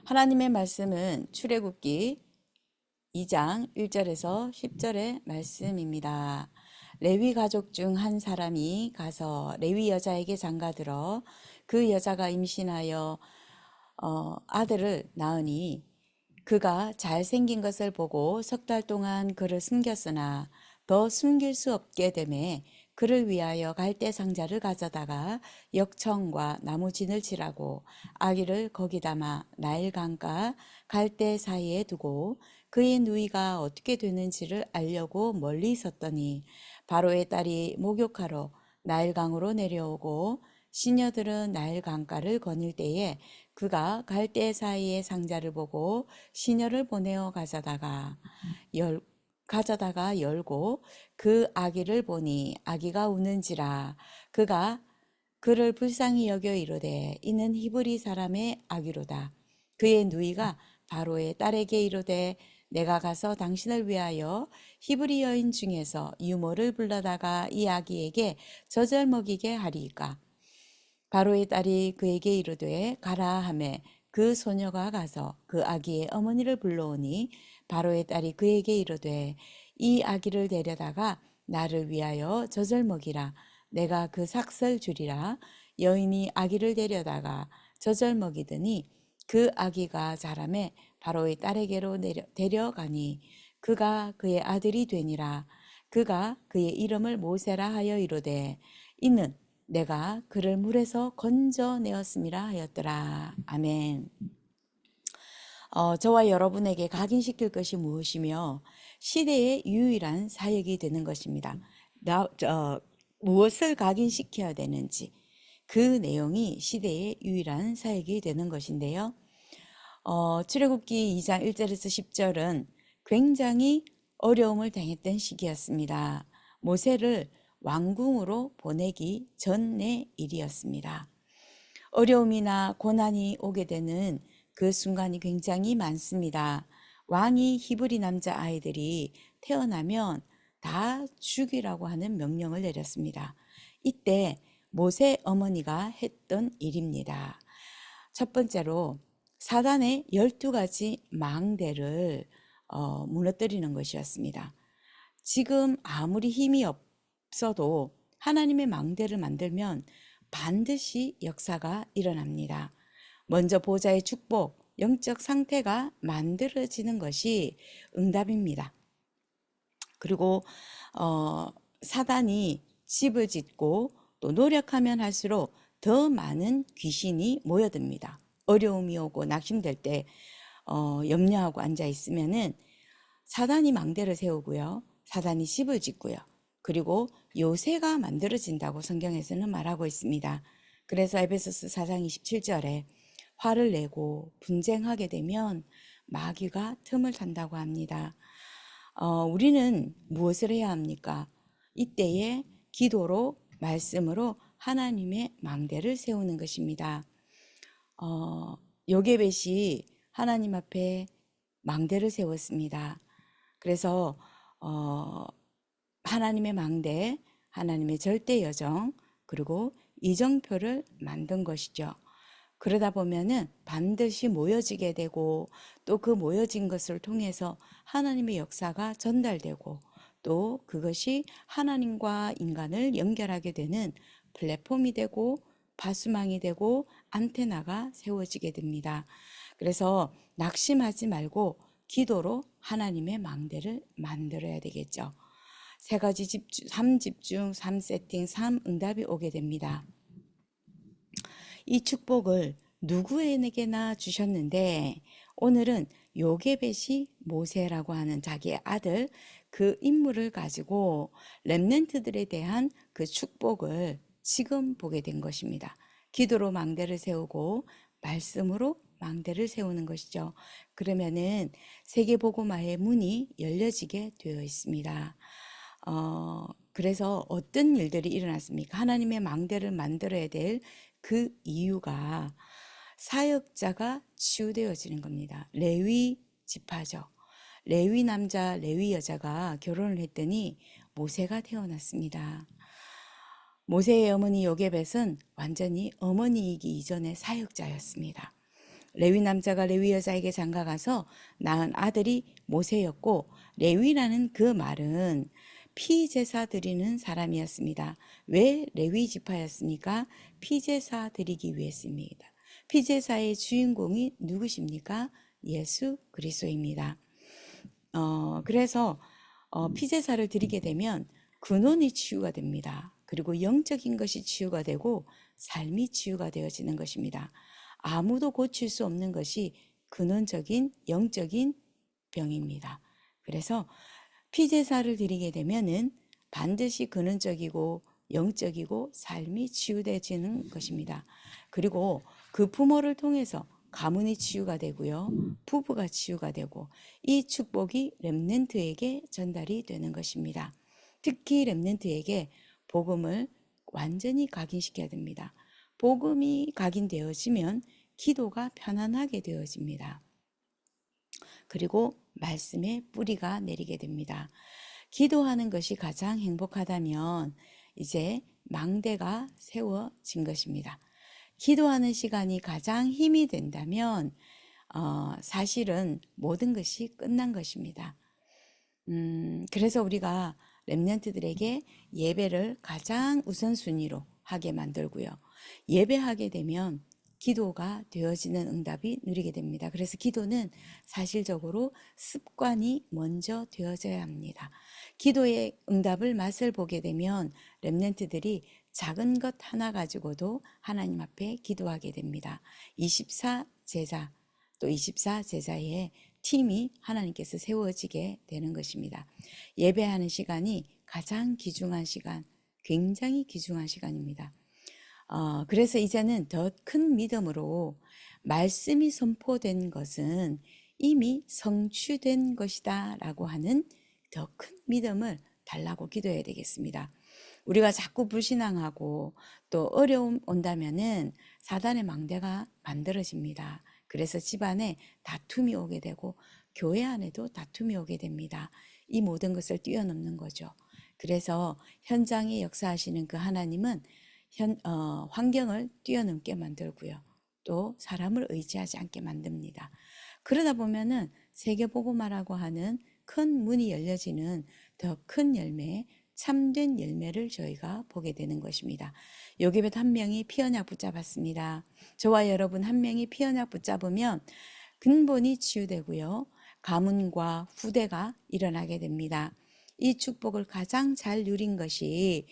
하나님의 말씀은 출애굽기 2장 1절에서 10절의 말씀입니다. 레위 가족 중 한 사람이 가서 레위 여자에게 장가들어 그 여자가 임신하여 아들을 낳으니 그가 잘생긴 것을 보고 석 달 동안 그를 숨겼으나 더 숨길 수 없게 되매 그를 위하여 갈대 상자를 가져다가 역청과 나무진을 칠하고 아기를 거기 담아 나일 강가 갈대 사이에 두고 그의 누이가 어떻게 되는지를 알려고 멀리 있었더니 바로의 딸이 목욕하러 나일강으로 내려오고 시녀들은 나일 강가를 거닐 때에 그가 갈대 사이의 상자를 보고 시녀를 보내어 가져다가 열고 그 아기를 보니 아기가 우는지라 그가 그를 불쌍히 여겨 이르되 이는 히브리 사람의 아기로다. 그의 누이가 바로의 딸에게 이르되 내가 가서 당신을 위하여 히브리 여인 중에서 유모를 불러다가 이 아기에게 젖을 먹이게 하리이까. 바로의 딸이 그에게 이르되 가라 하매 그 소녀가 가서 그 아기의 어머니를 불러오니 바로의 딸이 그에게 이르되 이 아기를 데려다가 나를 위하여 젖을 먹이라. 내가 그 삭설 주리라. 여인이 아기를 데려다가 젖을 먹이더니 그 아기가 자라매 바로의 딸에게로 데려가니 그가 그의 아들이 되니라. 그가 그의 이름을 모세라 하여 이르되 이는 내가 그를 물에서 건져내었음이라 하였더라. 아멘. 저와 여러분에게 각인시킬 것이 무엇이며 시대의 유일한 사역이 되는 것입니다. 무엇을 각인시켜야 되는지 그 내용이 시대의 유일한 사역이 되는 것인데요. 출애굽기 2장 1절에서 10절은 굉장히 어려움을 당했던 시기였습니다. 모세를 왕궁으로 보내기 전의 일이었습니다. 어려움이나 고난이 오게 되는 그 순간이 굉장히 많습니다. 왕이 히브리 남자 아이들이 태어나면 다 죽이라고 하는 명령을 내렸습니다. 이때 모세 어머니가 했던 일입니다. 첫 번째로 사단의 12가지 망대를 무너뜨리는 것이었습니다. 지금 아무리 힘이 없어도 하나님의 망대를 만들면 반드시 역사가 일어납니다. 먼저 보좌의 축복, 영적 상태가 만들어지는 것이 응답입니다. 그리고 사단이 집을 짓고 또 노력하면 할수록 더 많은 귀신이 모여듭니다. 어려움이 오고 낙심될 때 염려하고 앉아 있으면은 사단이 망대를 세우고요. 사단이 집을 짓고요. 그리고 요새가 만들어진다고 성경에서는 말하고 있습니다. 그래서 에베소서 4장 27절에 화를 내고 분쟁하게 되면 마귀가 틈을 탄다고 합니다. 우리는 무엇을 해야 합니까? 이때에 기도로 말씀으로 하나님의 망대를 세우는 것입니다. 요게벳이 하나님 앞에 망대를 세웠습니다. 그래서 하나님의 망대, 하나님의 절대 여정, 그리고 이정표를 만든 것이죠. 그러다 보면은 반드시 모여지게 되고 또 그 모여진 것을 통해서 하나님의 역사가 전달되고 또 그것이 하나님과 인간을 연결하게 되는 플랫폼이 되고 바수망이 되고 안테나가 세워지게 됩니다. 그래서 낙심하지 말고 기도로 하나님의 망대를 만들어야 되겠죠. 3가지 집중, 3집중, 3세팅, 3응답이 오게 됩니다. 이 축복을 누구에게나 주셨는데 오늘은 요게벳이 모세라고 하는 자기의 아들 그 인물을 가지고 렘넌트들에 대한 그 축복을 지금 보게 된 것입니다. 기도로 망대를 세우고 말씀으로 망대를 세우는 것이죠. 그러면은 세계복음화의 문이 열려지게 되어 있습니다. 그래서 어떤 일들이 일어났습니까? 하나님의 망대를 만들어야 될 그 이유가 사역자가 치유되어지는 겁니다. 레위 지파죠. 레위 남자, 레위 여자가 결혼을 했더니 모세가 태어났습니다. 모세의 어머니 요게벳은 완전히 어머니이기 이전의 사역자였습니다. 레위 남자가 레위 여자에게 장가가서 낳은 아들이 모세였고, 레위라는 그 말은 피제사 드리는 사람이었습니다. 왜 레위 지파였습니까? 피제사 드리기 위해서입니다. 피제사의 주인공이 누구십니까? 예수 그리스도입니다. 그래서 피제사를 드리게 되면 근원이 치유가 됩니다. 그리고 영적인 것이 치유가 되고 삶이 치유가 되어지는 것입니다. 아무도 고칠 수 없는 것이 근원적인 영적인 병입니다. 그래서 피제사를 드리게 되면은 반드시 근원적이고 영적이고 삶이 치유되지는 것입니다. 그리고 그 부모를 통해서 가문이 치유가 되고요. 부부가 치유가 되고 이 축복이 렘넌트에게 전달이 되는 것입니다. 특히 렘넌트에게 복음을 완전히 각인시켜야 됩니다. 복음이 각인되어지면 기도가 편안하게 되어집니다. 그리고 말씀의 뿌리가 내리게 됩니다. 기도하는 것이 가장 행복하다면 이제 망대가 세워진 것입니다. 기도하는 시간이 가장 힘이 된다면 사실은 모든 것이 끝난 것입니다. 그래서 우리가 렘넌트들에게 예배를 가장 우선순위로 하게 만들고요. 예배하게 되면 기도가 되어지는 응답이 누리게 됩니다. 그래서 기도는 사실적으로 습관이 먼저 되어져야 합니다. 기도의 응답을 맛을 보게 되면 렘넌트들이 작은 것 하나 가지고도 하나님 앞에 기도하게 됩니다. 24제자, 또 24제자의 팀이 하나님께서 세워지게 되는 것입니다. 예배하는 시간이 가장 귀중한 시간, 굉장히 귀중한 시간입니다. 그래서 이제는 더 큰 믿음으로 말씀이 선포된 것은 이미 성취된 것이다 라고 하는 더 큰 믿음을 달라고 기도해야 되겠습니다. 우리가 자꾸 불신앙하고 또 어려움 온다면은 사단의 망대가 만들어집니다. 그래서 집안에 다툼이 오게 되고 교회 안에도 다툼이 오게 됩니다. 이 모든 것을 뛰어넘는 거죠. 그래서 현장에 역사하시는 그 하나님은 환경을 뛰어넘게 만들고요. 또 사람을 의지하지 않게 만듭니다. 그러다 보면은 세계복음화라고 하는 큰 문이 열려지는 더 큰 열매, 참된 열매를 저희가 보게 되는 것입니다. 요괴벳 한 명이 피언약 붙잡았습니다. 저와 여러분 한 명이 피언약 붙잡으면 근본이 치유되고요. 가문과 후대가 일어나게 됩니다. 이 축복을 가장 잘 누린 것이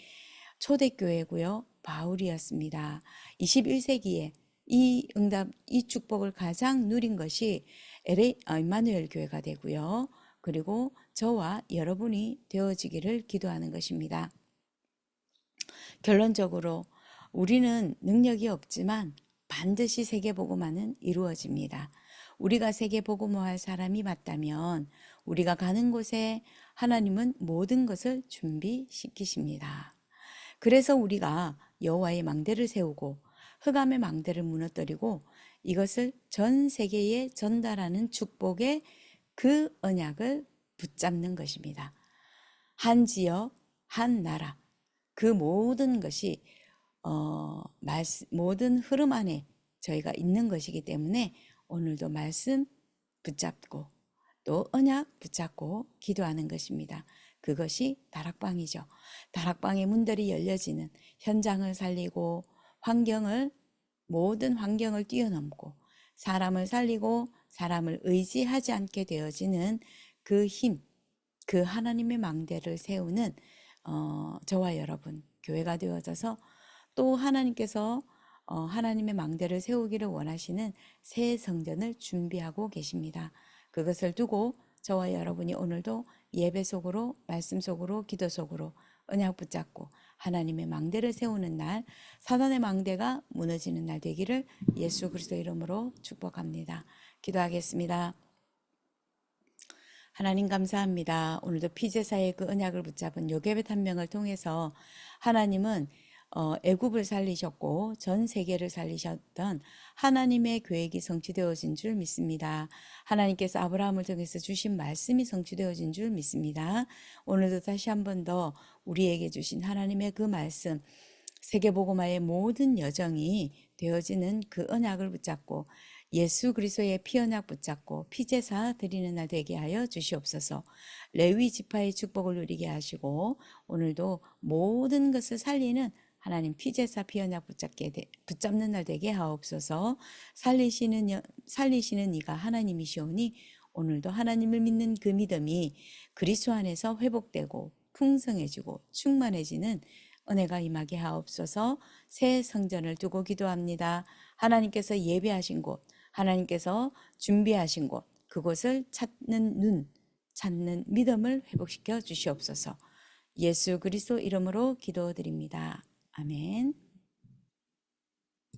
초대교회고요. 바울이었습니다. 21세기에 이 응답, 이 축복을 가장 누린 것이 임마누엘 교회가 되고요. 그리고 저와 여러분이 되어지기를 기도하는 것입니다. 결론적으로 우리는 능력이 없지만 반드시 세계복음화는 이루어집니다. 우리가 세계복음화할 사람이 맞다면 우리가 가는 곳에 하나님은 모든 것을 준비시키십니다. 그래서 우리가 여호와의 망대를 세우고 흑암의 망대를 무너뜨리고 이것을 전 세계에 전달하는 축복의 그 언약을 붙잡는 것입니다. 한 지역, 한 나라, 그 모든 것이 모든 흐름 안에 저희가 있는 것이기 때문에 오늘도 말씀 붙잡고 또 언약 붙잡고 기도하는 것입니다. 그것이 다락방이죠. 다락방의 문들이 열려지는 현장을 살리고 모든 환경을 뛰어넘고 사람을 살리고 사람을 의지하지 않게 되어지는 그 힘, 그 하나님의 망대를 세우는 저와 여러분 교회가 되어져서 또 하나님께서 하나님의 망대를 세우기를 원하시는 새 성전을 준비하고 계십니다. 그것을 두고 저와 여러분이 오늘도 예배 속으로 말씀 속으로 기도 속으로 언약 붙잡고 하나님의 망대를 세우는 날, 사단의 망대가 무너지는 날 되기를 예수 그리스도 이름으로 축복합니다. 기도하겠습니다. 하나님 감사합니다. 오늘도 피제사의 그 언약을 붙잡은 요괴벳 한 명을 통해서 하나님은 애굽을 살리셨고 전 세계를 살리셨던 하나님의 계획이 성취되어진 줄 믿습니다. 하나님께서 아브라함을 통해서 주신 말씀이 성취되어진 줄 믿습니다. 오늘도 다시 한 번 더 우리에게 주신 하나님의 그 말씀, 세계복음화의 모든 여정이 되어지는 그 언약을 붙잡고 예수 그리스도의 피 언약 붙잡고 피제사 드리는 날 되게 하여 주시옵소서. 레위 지파의 축복을 누리게 하시고 오늘도 모든 것을 살리는 하나님 피제사 피 언약 붙잡는 날 되게 하옵소서. 살리시는 이가 하나님이시오니 오늘도 하나님을 믿는 그 믿음이 그리스도 안에서 회복되고 풍성해지고 충만해지는 은혜가 임하게 하옵소서. 새 성전을 두고 기도합니다. 하나님께서 예배하신 곳, 하나님께서 준비하신 곳, 그곳을 찾는 눈, 찾는 믿음을 회복시켜 주시옵소서. 예수 그리스도 이름으로 기도드립니다. 아멘.